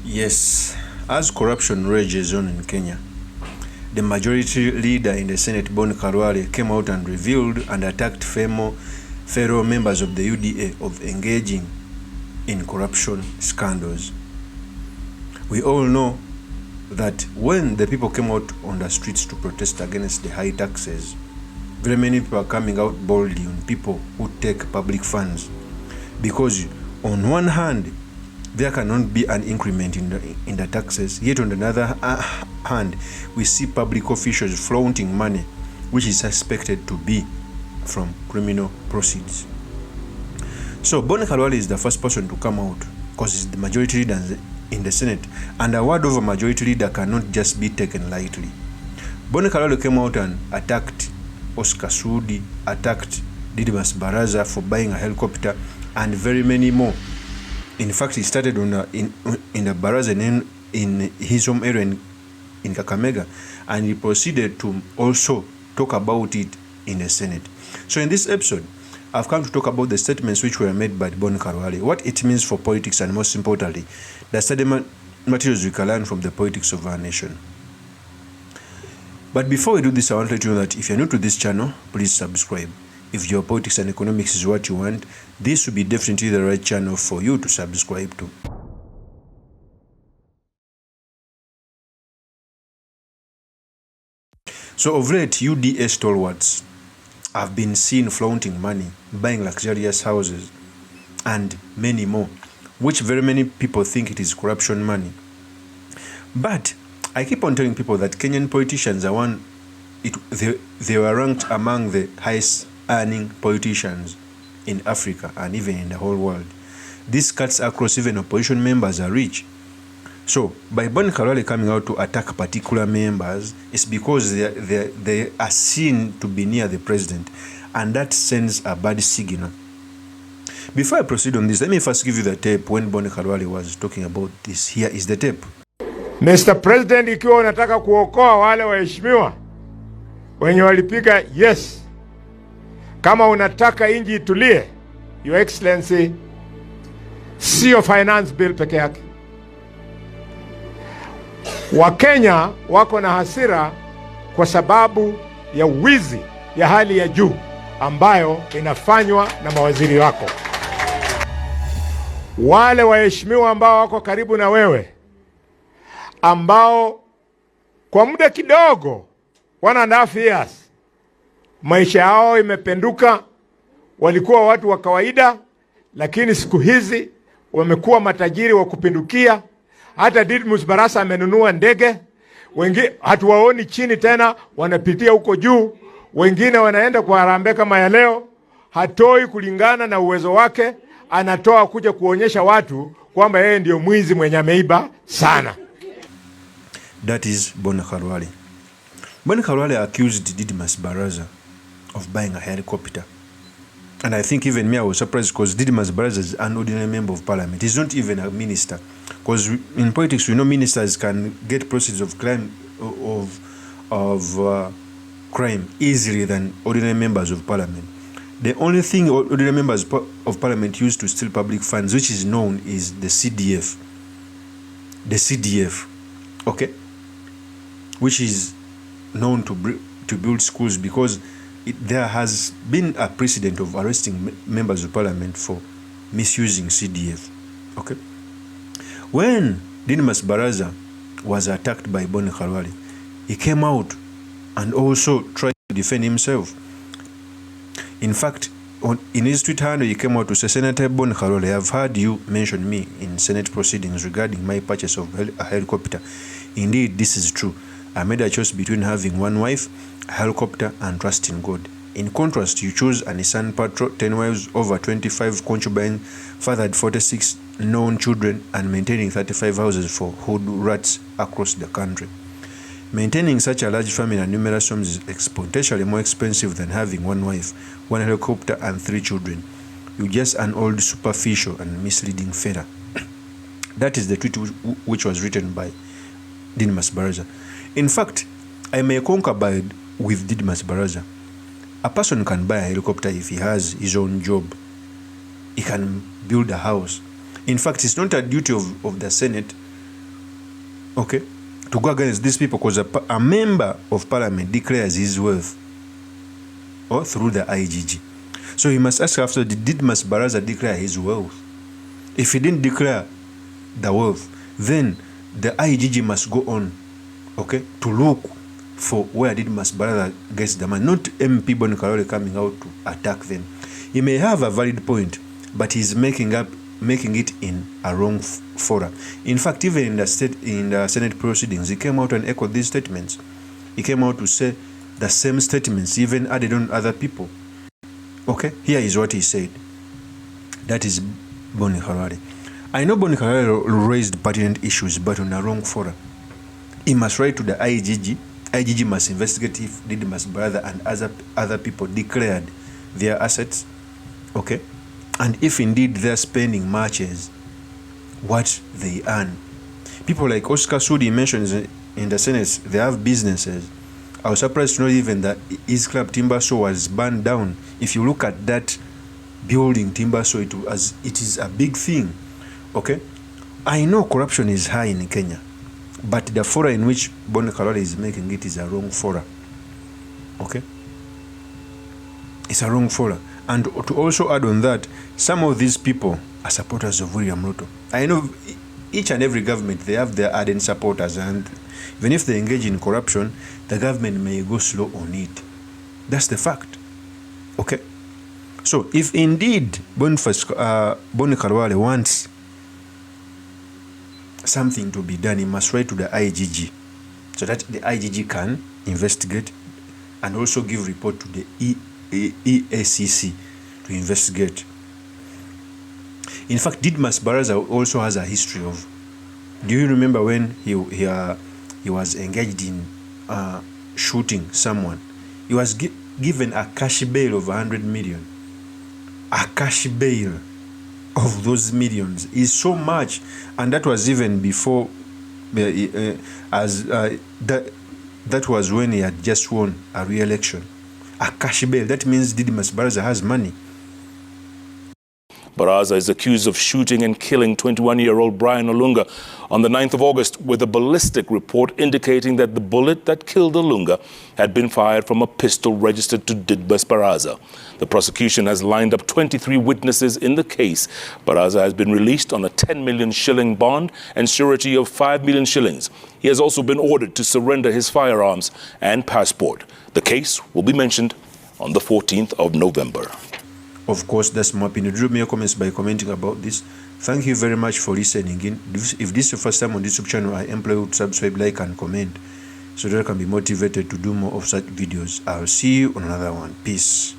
Yes, as corruption rages on in Kenya, the majority leader in the Senate, BONI KHALWALE, came out and revealed and attacked fellow members of the UDA of engaging in corruption scandals. We all know that when the people came out on the streets to protest against the high taxes, very many people are coming out boldly on people who take public funds, because on one hand there cannot be an increment in the taxes, yet on the other hand we see public officials flaunting money which is suspected to be from criminal proceeds. So BONI KHALWALE is the first person to come out because he's the majority leader in the Senate, and a word of a majority leader cannot just be taken lightly. BONI KHALWALE came out and attacked Oscar Sudi, attacked DIDMAS BARASA for buying a helicopter, and very many more. In fact, he started in the Baraza in his home area in Kakamega, and he proceeded to also talk about it in the Senate. So in this episode, I've come to talk about the statements which were made by BONI KHALWALE, what it means for politics, and most importantly, the study materials we can learn from the politics of our nation. But before we do this, I want to let you know that if you're new to this channel, please subscribe. If geopolitics and economics is what you want, this will be definitely the right channel for you to subscribe to. So of late, UDA stalwarts have been seen flaunting money, buying luxurious houses, and many more, which very many people think it is corruption money. But I keep on telling people that Kenyan politicians are they were ranked among the highest earning politicians in Africa and even in the whole world. This cuts across even opposition members are rich. So by BONI KHALWALE coming out to attack particular members, it's because they are seen to be near the president, and that sends a bad signal. Before I proceed on this, let me first give you the tape when BONI KHALWALE was talking about this. Here is the tape. Mr. President, ikiwa unataka kuokoa wale waheshimiwa wenye walipiga yes, kama unataka inji itulie, Your Excellency, sio finance bill peke yake. Wakenya wako na hasira kwa sababu ya wizi ya hali ya juu ambayo inafanywa na mawaziri wako. Wale waheshimiwa ambao wako karibu na wewe, ambao kwa muda kidogo 1.5 years maisha yao imependuka, walikuwa watu wa kawaida, lakini siku hizi wamekuwa matajiri wa kupindukia. Hata DIDMAS BARASA amenunua ndege, wengine hatuwaoni chini tena, wanapitia huko juu, wengine wanaenda kwa harambee kama ya leo. Hatoi kulingana na uwezo wake, anatoa kuja kuonyesha watu kwamba yeye ndio mwizi mwenye ameiba sana. That is BONI KHALWALE. BONI KHALWALE accused DIDMAS BARASA of buying a helicopter. And I think even me, I was surprised, because DIDMAS BARASA is an ordinary member of parliament. He's not even a minister. Because in politics, we know ministers can get proceeds of crime crime easily than ordinary members of parliament. The only thing ordinary members of parliament use to steal public funds, which is known, is the CDF. The CDF, okay, which is known to build schools, because there has been a precedent of arresting members of parliament for misusing CDF. Okay, when DIDMAS BARASA was attacked by BONI KHALWALE, he came out and also tried to defend himself. In fact, in his Twitter handle, he came out to say, Senator BONI KHALWALE, I have heard you mention me in Senate proceedings regarding my purchase of a helicopter. Indeed, this is true. I made a choice between having one wife, a helicopter, and trust in God. In contrast, you chose a Nissan Patrol, 10 wives, over 25 concubines, fathered 46 known children, and maintaining 35 houses for hood rats across the country. Maintaining such a large family and numerous homes is exponentially more expensive than having one wife, one helicopter, and 3 children. You're just an old, superficial, and misleading fella. That is the tweet which was written by DIDMAS BARASA. In fact, I may concur with DIDMAS BARASA. A person can buy a helicopter if he has his own job. He can build a house. In fact, it's not a duty of the Senate okay, to go against these people, because a member of parliament declares his wealth or through the IGG. So you must ask after, did DIDMAS Barasa declare his wealth? If he didn't declare the wealth, then the IGG must go on, okay, to look for where DIDMAS Barasa gets the money, not MP BONI KHALWALE coming out to attack them. He may have a valid point, but he's making it in a wrong fora. In fact, even in the Senate proceedings, he came out and echoed these statements. He came out to say the same statements, even added on other people. Okay, here is what he said. That is BONI KHALWALE. I know BONI KHALWALE raised pertinent issues, but on a wrong fora. He must write to the IGG. IGG must investigate if DIDMAS Barasa and other people declared their assets. Okay, and if indeed they're spending matches what they earn. People like Oscar Sudi mentions in the Senate, they have businesses. I was surprised to know even that his club Timbersaw was burned down. If you look at that building, Timbersaw, it is a big thing. Okay, I know corruption is high in Kenya, but the fora in which BONI KHALWALE is making it is a wrong fora. Okay, it's a wrong fora. And to also add on that, some of these people are supporters of William Ruto. I know each and every government, they have their ardent supporters, and even if they engage in corruption, the government may go slow on it. That's the fact. Okay? So if indeed BONI KHALWALE wants something to be done, he must write to the IGG so that the IGG can investigate and also give report to the EACC to investigate. In fact, DIDMAS Barasa also has a history of, do you remember when he was engaged in shooting someone? He was given a cash bail of 100 million. A cash bail of those millions is so much, and that was even before that was when he had just won a re-election. A cash bail, that means DIDMAS Barasa has money. Barasa is accused of shooting and killing 21-year-old Brian Olunga on the 9th of August, with a ballistic report indicating that the bullet that killed Olunga had been fired from a pistol registered to DIDMAS Barasa. The prosecution has lined up 23 witnesses in the case. Barasa has been released on a 10 million shilling bond and surety of 5 million shillings. He has also been ordered to surrender his firearms and passport. The case will be mentioned on the 14th of November. Of course, that's my opinion. Drop me your comments by commenting about this. Thank you very much for listening in. If this is your first time on this YouTube channel, I implore you to subscribe, like, and comment so that I can be motivated to do more of such videos. I'll see you on another one. Peace.